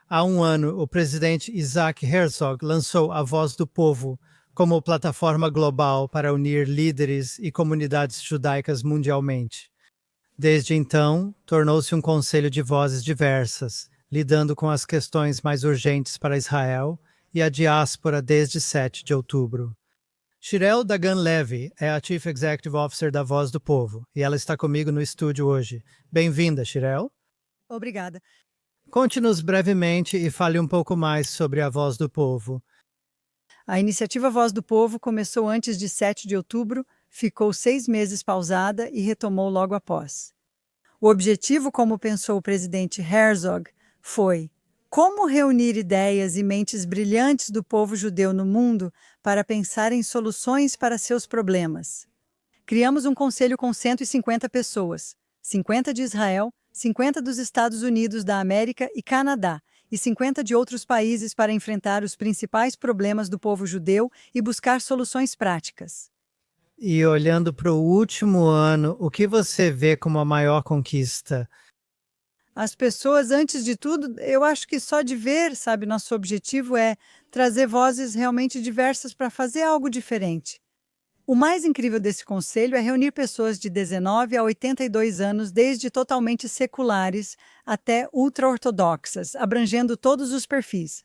Há um ano, o presidente Isaac Herzog lançou a Voz do Povo como plataforma global para unir líderes e comunidades judaicas mundialmente. Desde então, tornou-se um conselho de vozes diversas, lidando com as questões mais urgentes para Israel e a diáspora desde 7 de outubro. Shirel Dagan Levy é a Chief Executive Officer da Voz do Povo e ela está comigo no estúdio hoje. Bem-vinda, Shirel. Obrigada. Conte-nos brevemente e fale um pouco mais sobre a Voz do Povo. A iniciativa Voz do Povo começou antes de 7 de outubro, ficou 6 meses pausada e retomou logo após. O objetivo, como pensou o presidente Herzog, foi como reunir ideias e mentes brilhantes do povo judeu no mundo para pensar em soluções para seus problemas. Criamos um conselho com 150 pessoas, 50 de Israel, 50 dos Estados Unidos da América e Canadá, e 50 de outros países para enfrentar os principais problemas do povo judeu e buscar soluções práticas. E olhando para o último ano, o que você vê como a maior conquista? As pessoas, antes de tudo, eu acho que só de ver, sabe, nosso objetivo é trazer vozes realmente diversas para fazer algo diferente. O mais incrível desse conselho é reunir pessoas de 19 a 82 anos, desde totalmente seculares até ultra-ortodoxas, abrangendo todos os perfis.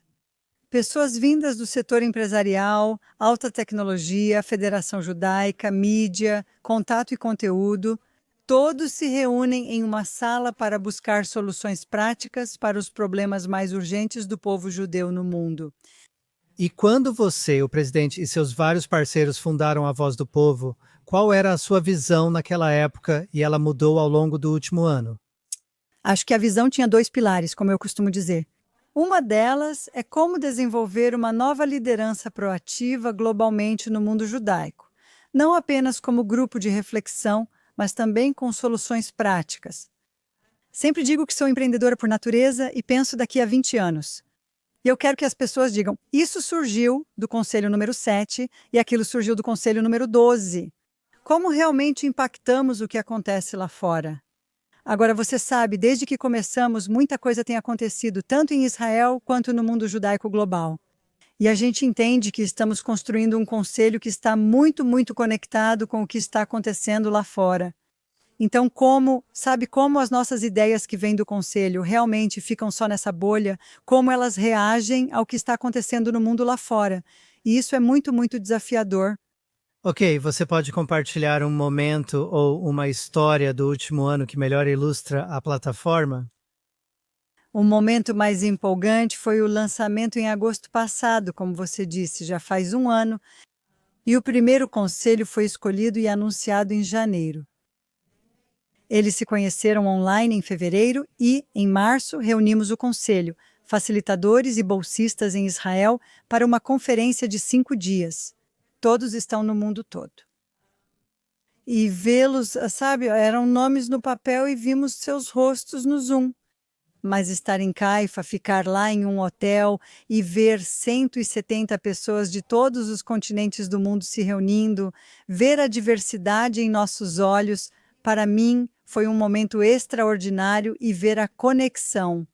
Pessoas vindas do setor empresarial, alta tecnologia, Federação Judaica, mídia, contato e conteúdo, todos se reúnem em uma sala para buscar soluções práticas para os problemas mais urgentes do povo judeu no mundo. E quando você, o presidente e seus vários parceiros fundaram a Voz do Povo, qual era a sua visão naquela época e ela mudou ao longo do último ano? Acho que a visão tinha 2 pilares, como eu costumo dizer. Uma delas é como desenvolver uma nova liderança proativa globalmente no mundo judaico, não apenas como grupo de reflexão, mas também com soluções práticas. Sempre digo que sou empreendedora por natureza e penso daqui a 20 anos. E eu quero que as pessoas digam, isso surgiu do conselho número 7 e aquilo surgiu do conselho número 12. Como realmente impactamos o que acontece lá fora? Agora, você sabe, desde que começamos, muita coisa tem acontecido, tanto em Israel quanto no mundo judaico global. E a gente entende que estamos construindo um conselho que está muito, muito conectado com o que está acontecendo lá fora. Então, como as nossas ideias que vêm do conselho realmente ficam só nessa bolha, como elas reagem ao que está acontecendo no mundo lá fora. E isso é muito, muito desafiador. Ok, você pode compartilhar um momento ou uma história do último ano que melhor ilustra a plataforma? O momento mais empolgante foi o lançamento em agosto passado, como você disse, já faz um ano, e o primeiro conselho foi escolhido e anunciado em janeiro. Eles se conheceram online em fevereiro e, em março, reunimos o conselho, facilitadores e bolsistas em Israel, para uma conferência de 5 dias. Todos estão no mundo todo. E vê-los, sabe, eram nomes no papel e vimos seus rostos no Zoom. Mas estar em Haifa, ficar lá em um hotel e ver 170 pessoas de todos os continentes do mundo se reunindo, ver a diversidade em nossos olhos, para mim foi um momento extraordinário e ver a conexão.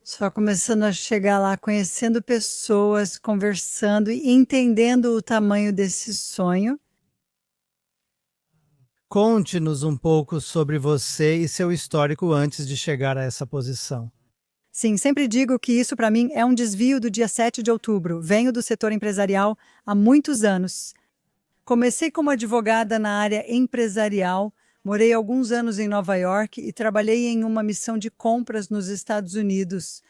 Só começando a chegar lá, conhecendo pessoas, conversando e entendendo o tamanho desse sonho. Conte-nos um pouco sobre você e seu histórico antes de chegar a essa posição. Sim, sempre digo que isso para mim é um desvio do dia 7 de outubro. Venho do setor empresarial há muitos anos. Comecei como advogada na área empresarial, morei alguns anos em Nova York e trabalhei em uma missão de compras nos Estados Unidos.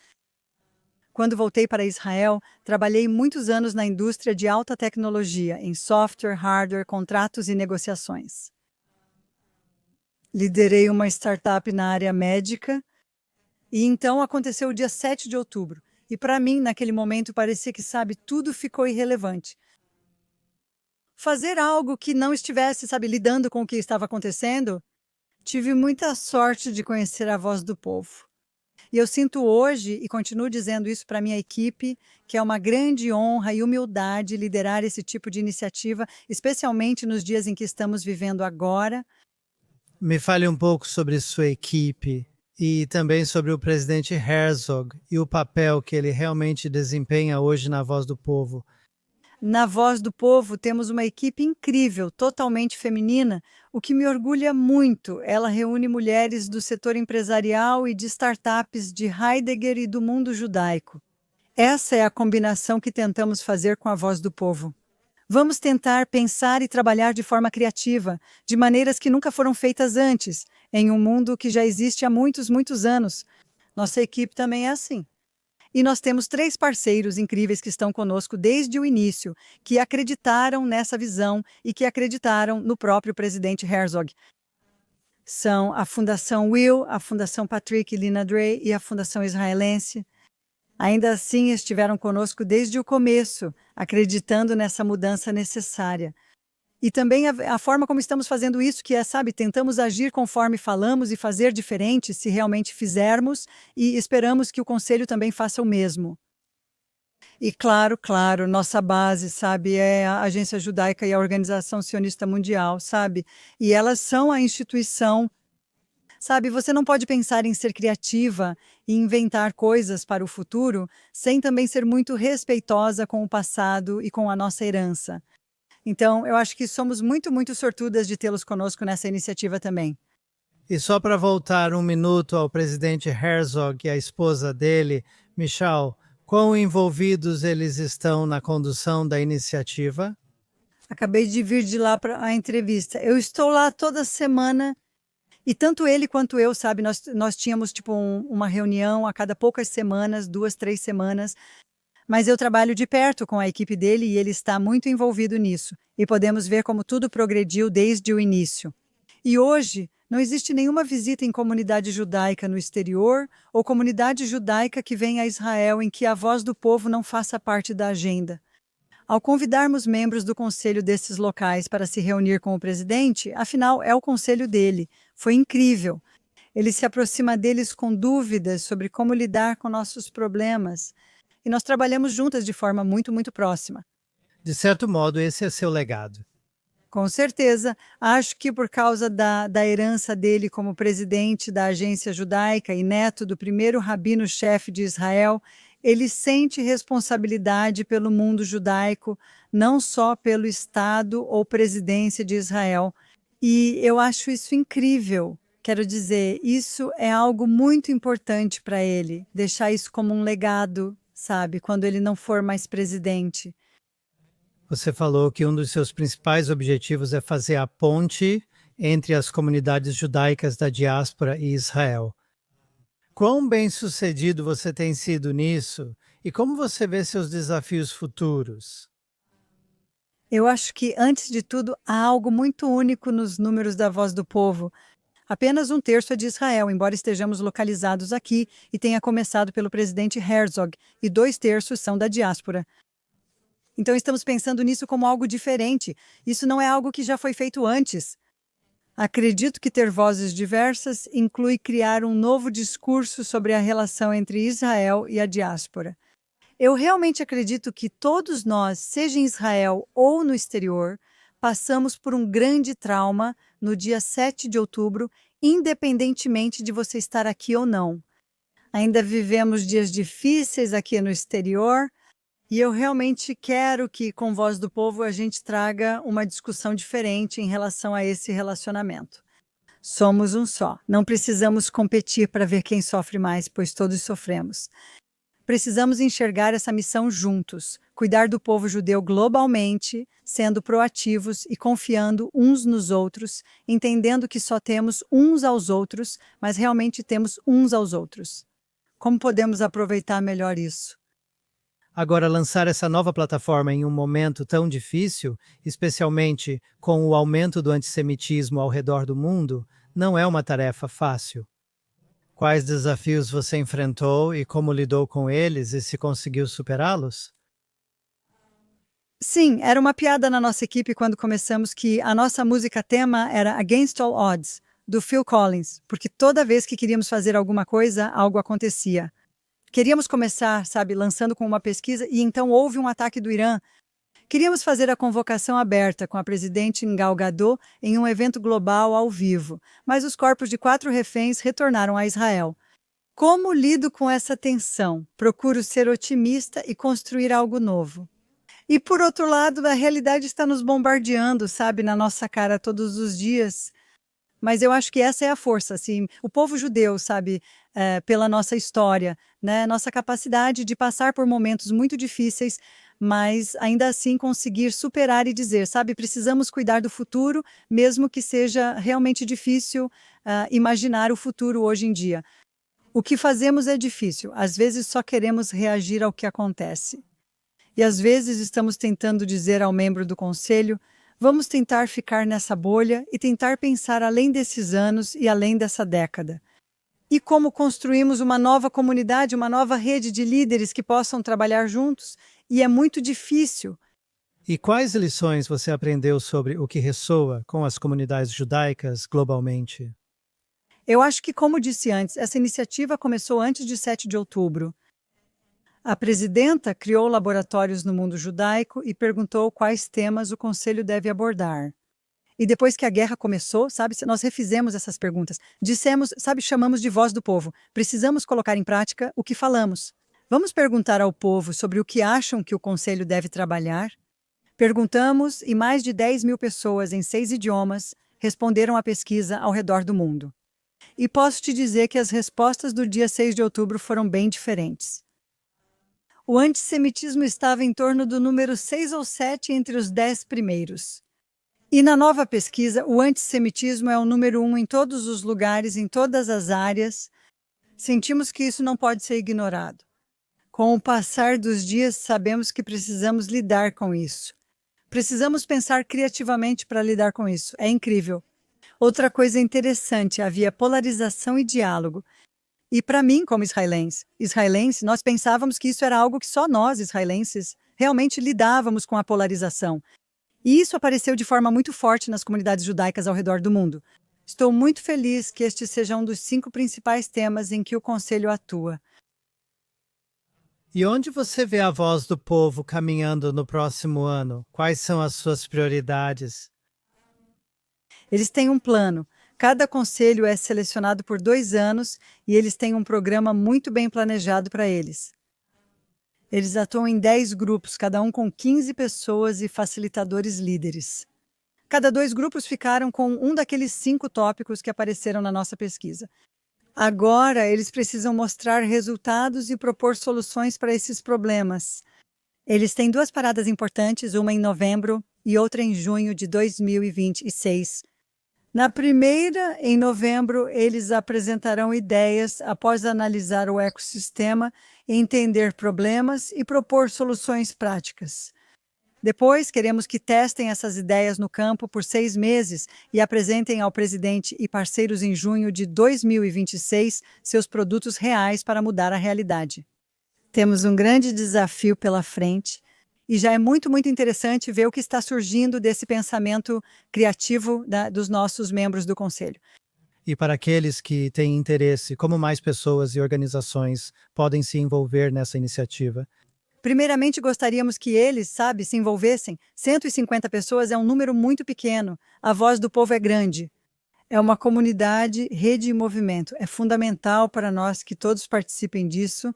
Quando voltei para Israel, trabalhei muitos anos na indústria de alta tecnologia, em software, hardware, contratos e negociações. Liderei uma startup na área médica e então aconteceu o dia 7 de outubro. E para mim, naquele momento, parecia que, sabe, tudo ficou irrelevante. Fazer algo que não estivesse, sabe, lidando com o que estava acontecendo, tive muita sorte de conhecer a Voz do Povo. E eu sinto hoje, e continuo dizendo isso para a minha equipe, que é uma grande honra e humildade liderar esse tipo de iniciativa, especialmente nos dias em que estamos vivendo agora. Me fale um pouco sobre sua equipe E também sobre o presidente Herzog e o papel que ele realmente desempenha hoje na Voz do Povo. Na Voz do Povo, temos uma equipe incrível, totalmente feminina, o que me orgulha muito. Ela reúne mulheres do setor empresarial e de startups de Heidegger e do mundo judaico. Essa é a combinação que tentamos fazer com a Voz do Povo. Vamos tentar pensar e trabalhar de forma criativa, de maneiras que nunca foram feitas antes, em um mundo que já existe há muitos, muitos anos. Nossa equipe também é assim. E nós temos 3 parceiros incríveis que estão conosco desde o início, que acreditaram nessa visão e que acreditaram no próprio presidente Herzog. São a Fundação Will, a Fundação Patrick e Lina Drey e a Fundação Israelense. Ainda assim, estiveram conosco desde o começo, acreditando nessa mudança necessária. E também a forma como estamos fazendo isso, que é, sabe, tentamos agir conforme falamos e fazer diferente se realmente fizermos, e esperamos que o Conselho também faça o mesmo. E claro, nossa base, sabe, é a Agência Judaica e a Organização Sionista Mundial, sabe? E elas são a instituição. Sabe, você não pode pensar em ser criativa e inventar coisas para o futuro sem também ser muito respeitosa com o passado e com a nossa herança. Então, eu acho que somos muito, muito sortudas de tê-los conosco nessa iniciativa também. E só para voltar um minuto ao presidente Herzog e à esposa dele, Michal, quão envolvidos eles estão na condução da iniciativa? Acabei de vir de lá para a entrevista. Eu estou lá toda semana e tanto ele quanto eu, sabe, nós tínhamos tipo uma reunião a cada poucas semanas, 2, 3 semanas, mas eu trabalho de perto com a equipe dele e ele está muito envolvido nisso. E podemos ver como tudo progrediu desde o início. E hoje, não existe nenhuma visita em comunidade judaica no exterior ou comunidade judaica que venha a Israel em que a Voz do Povo não faça parte da agenda. Ao convidarmos membros do conselho desses locais para se reunir com o presidente, afinal, é o conselho dele. Foi incrível. Ele se aproxima deles com dúvidas sobre como lidar com nossos problemas. E nós trabalhamos juntas de forma muito, muito próxima. De certo modo, esse é seu legado. Com certeza. Acho que por causa da herança dele como presidente da agência judaica e neto do primeiro rabino-chefe de Israel, ele sente responsabilidade pelo mundo judaico, não só pelo Estado ou presidência de Israel. E eu acho isso incrível. Quero dizer, isso é algo muito importante para ele, deixar isso como um legado, sabe, quando ele não for mais presidente. Você falou que um dos seus principais objetivos é fazer a ponte entre as comunidades judaicas da diáspora e Israel. Quão bem-sucedido você tem sido nisso e como você vê seus desafios futuros? Eu acho que, antes de tudo, há algo muito único nos números da Voz do Povo. Apenas 1/3 é de Israel, embora estejamos localizados aqui e tenha começado pelo presidente Herzog, e 2/3 são da diáspora. Então estamos pensando nisso como algo diferente. Isso não é algo que já foi feito antes. Acredito que ter vozes diversas inclui criar um novo discurso sobre a relação entre Israel e a diáspora. Eu realmente acredito que todos nós, seja em Israel ou no exterior, passamos por um grande trauma no dia 7 de outubro, independentemente de você estar aqui ou não. Ainda vivemos dias difíceis aqui no exterior, e eu realmente quero que, com Voz do Povo, a gente traga uma discussão diferente em relação a esse relacionamento. Somos um só. Não precisamos competir para ver quem sofre mais, pois todos sofremos. Precisamos enxergar essa missão juntos, cuidar do povo judeu globalmente, sendo proativos e confiando uns nos outros, entendendo que só temos uns aos outros, mas realmente temos uns aos outros. Como podemos aproveitar melhor isso? Agora, lançar essa nova plataforma em um momento tão difícil, especialmente com o aumento do antissemitismo ao redor do mundo, não é uma tarefa fácil. Quais desafios você enfrentou e como lidou com eles e se conseguiu superá-los? Sim, era uma piada na nossa equipe quando começamos que a nossa música tema era Against All Odds, do Phil Collins, porque toda vez que queríamos fazer alguma coisa, algo acontecia. Queríamos começar, sabe, lançando com uma pesquisa e então houve um ataque do Irã Queríamos fazer a convocação aberta com a presidente Gal Gadot em um evento global ao vivo, mas os corpos de 4 reféns retornaram a Israel. Como lido com essa tensão? Procuro ser otimista e construir algo novo. E, por outro lado, a realidade está nos bombardeando, sabe, na nossa cara todos os dias. Mas eu acho que essa é a força, assim, o povo judeu, sabe, pela nossa história, né, nossa capacidade de passar por momentos muito difíceis, mas ainda assim conseguir superar e dizer, sabe, precisamos cuidar do futuro, mesmo que seja realmente difícil imaginar o futuro hoje em dia. O que fazemos é difícil, às vezes só queremos reagir ao que acontece. E às vezes estamos tentando dizer ao membro do conselho: vamos tentar ficar nessa bolha e tentar pensar além desses anos e além dessa década. E como construímos uma nova comunidade, uma nova rede de líderes que possam trabalhar juntos? E é muito difícil. E quais lições você aprendeu sobre o que ressoa com as comunidades judaicas globalmente? Eu acho que, como disse antes, essa iniciativa começou antes de 7 de outubro. A presidenta criou laboratórios no mundo judaico e perguntou quais temas o conselho deve abordar. E depois que a guerra começou, sabe, nós refizemos essas perguntas. Dissemos, sabe, chamamos de voz do povo. Precisamos colocar em prática o que falamos. Vamos perguntar ao povo sobre o que acham que o conselho deve trabalhar? Perguntamos e mais de 10.000 pessoas em 6 idiomas responderam à pesquisa ao redor do mundo. E posso te dizer que as respostas do dia 6 de outubro foram bem diferentes. O antissemitismo estava em torno do número 6 ou 7 entre os 10 primeiros. E na nova pesquisa, o antissemitismo é o número 1 em todos os lugares, em todas as áreas. Sentimos que isso não pode ser ignorado. Com o passar dos dias, sabemos que precisamos lidar com isso. Precisamos pensar criativamente para lidar com isso. É incrível. Outra coisa interessante, havia polarização e diálogo. E para mim, como israelense, nós pensávamos que isso era algo que só nós, israelenses, realmente lidávamos com a polarização. E isso apareceu de forma muito forte nas comunidades judaicas ao redor do mundo. Estou muito feliz que este seja um dos 5 principais temas em que o Conselho atua. E onde você vê a voz do povo caminhando no próximo ano? Quais são as suas prioridades? Eles têm um plano. Cada conselho é selecionado por 2 anos e eles têm um programa muito bem planejado para eles. Eles atuam em 10 grupos, cada um com 15 pessoas e facilitadores líderes. Cada 2 grupos ficaram com um daqueles 5 tópicos que apareceram na nossa pesquisa. Agora, eles precisam mostrar resultados e propor soluções para esses problemas. Eles têm 2 paradas importantes, uma em novembro e outra em junho de 2026. Na primeira, em novembro, eles apresentarão ideias após analisar o ecossistema, entender problemas e propor soluções práticas. Depois, queremos que testem essas ideias no campo por 6 meses e apresentem ao presidente e parceiros em junho de 2026 seus produtos reais para mudar a realidade. Temos um grande desafio pela frente. E já é muito, muito interessante ver o que está surgindo desse pensamento criativo dos nossos membros do Conselho. E para aqueles que têm interesse, como mais pessoas e organizações podem se envolver nessa iniciativa? Primeiramente, gostaríamos que eles, sabe, se envolvessem. 150 pessoas é um número muito pequeno. A voz do povo é grande. É uma comunidade, rede e movimento. É fundamental para nós que todos participem disso.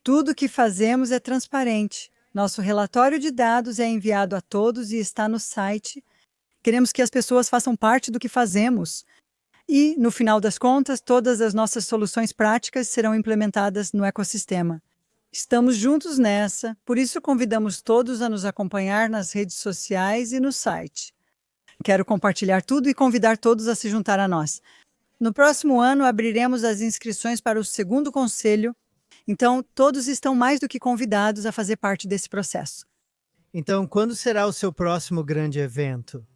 Tudo o que fazemos é transparente. Nosso relatório de dados é enviado a todos e está no site. Queremos que as pessoas façam parte do que fazemos. E, no final das contas, todas as nossas soluções práticas serão implementadas no ecossistema. Estamos juntos nessa, por isso convidamos todos a nos acompanhar nas redes sociais e no site. Quero compartilhar tudo e convidar todos a se juntar a nós. No próximo ano, abriremos as inscrições para o 2º conselho. Então, todos estão mais do que convidados a fazer parte desse processo. Então, quando será o seu próximo grande evento?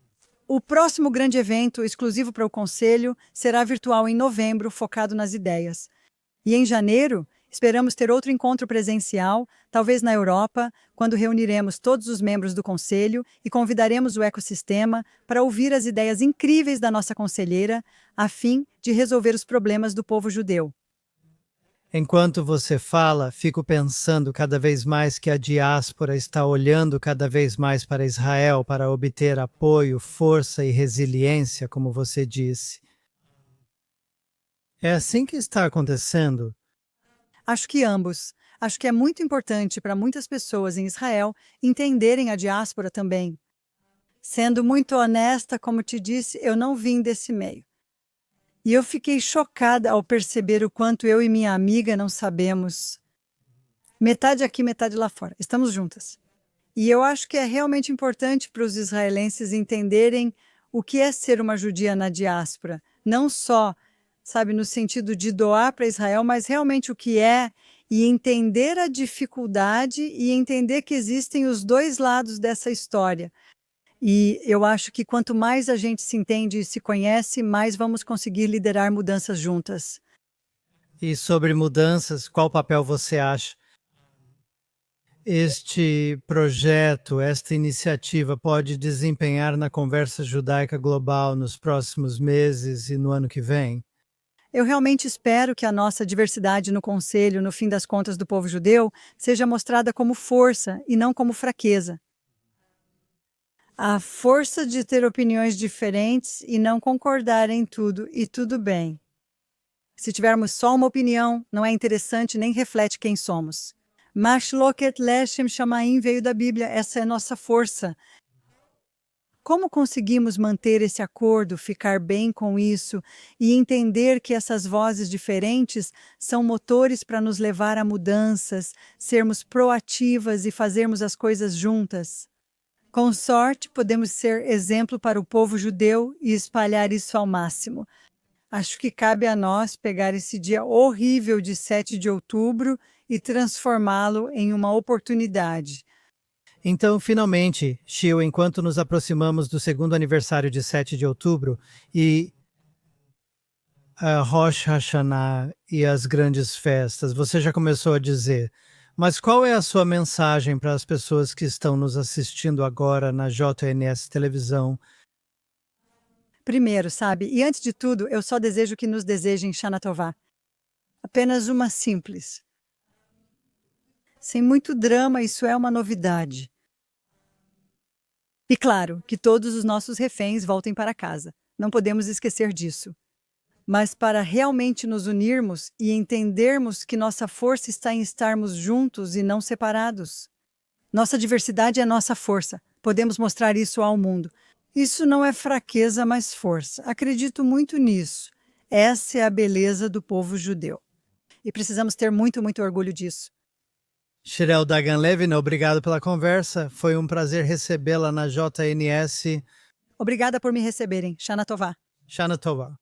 O próximo grande evento, exclusivo para o Conselho, será virtual em novembro, focado nas ideias. E em janeiro, esperamos ter outro encontro presencial, talvez na Europa, quando reuniremos todos os membros do Conselho e convidaremos o ecossistema para ouvir as ideias incríveis da nossa conselheira, a fim de resolver os problemas do povo judeu. Enquanto você fala, fico pensando cada vez mais que a diáspora está olhando cada vez mais para Israel para obter apoio, força e resiliência, como você disse. É assim que está acontecendo? Acho que ambos. Acho que é muito importante para muitas pessoas em Israel entenderem a diáspora também. Sendo muito honesta, como te disse, eu não vim desse meio. E eu fiquei chocada ao perceber o quanto eu e minha amiga não sabemos. Metade aqui, metade lá fora. Estamos juntas. E eu acho que é realmente importante para os israelenses entenderem o que é ser uma judia na diáspora. Não só, sabe, no sentido de doar para Israel, mas realmente o que é e entender a dificuldade e entender que existem os dois lados dessa história. E eu acho que quanto mais a gente se entende e se conhece, mais vamos conseguir liderar mudanças juntas. E sobre mudanças, qual papel você acha este projeto, esta iniciativa pode desempenhar na conversa judaica global nos próximos meses e no ano que vem? Eu realmente espero que a nossa diversidade no conselho, no fim das contas do povo judeu, seja mostrada como força e não como fraqueza. A força de ter opiniões diferentes e não concordar em tudo, e tudo bem. Se tivermos só uma opinião, não é interessante nem reflete quem somos. Mashloket Leshem Shamaim veio da Bíblia, essa é nossa força. Como conseguimos manter esse acordo, ficar bem com isso e entender que essas vozes diferentes são motores para nos levar a mudanças, sermos proativas e fazermos as coisas juntas? Com sorte, podemos ser exemplo para o povo judeu e espalhar isso ao máximo. Acho que cabe a nós pegar esse dia horrível de 7 de outubro e transformá-lo em uma oportunidade. Então, finalmente, Shio, enquanto nos aproximamos do segundo aniversário de 7 de outubro e a Rosh Hashanah e as grandes festas, você já começou a dizer, mas qual é a sua mensagem para as pessoas que estão nos assistindo agora na JNS Televisão? Primeiro, sabe, e antes de tudo, eu só desejo que nos desejem Shana Tová. Apenas uma simples. Sem muito drama, isso é uma novidade. E claro, que todos os nossos reféns voltem para casa. Não podemos esquecer disso. Mas para realmente nos unirmos e entendermos que nossa força está em estarmos juntos e não separados. Nossa diversidade é nossa força. Podemos mostrar isso ao mundo. Isso não é fraqueza, mas força. Acredito muito nisso. Essa é a beleza do povo judeu. E precisamos ter muito, muito orgulho disso. Shirel Dagan Levin, obrigado pela conversa. Foi um prazer recebê-la na JNS. Obrigada por me receberem. Shana Tová. Shana Tova.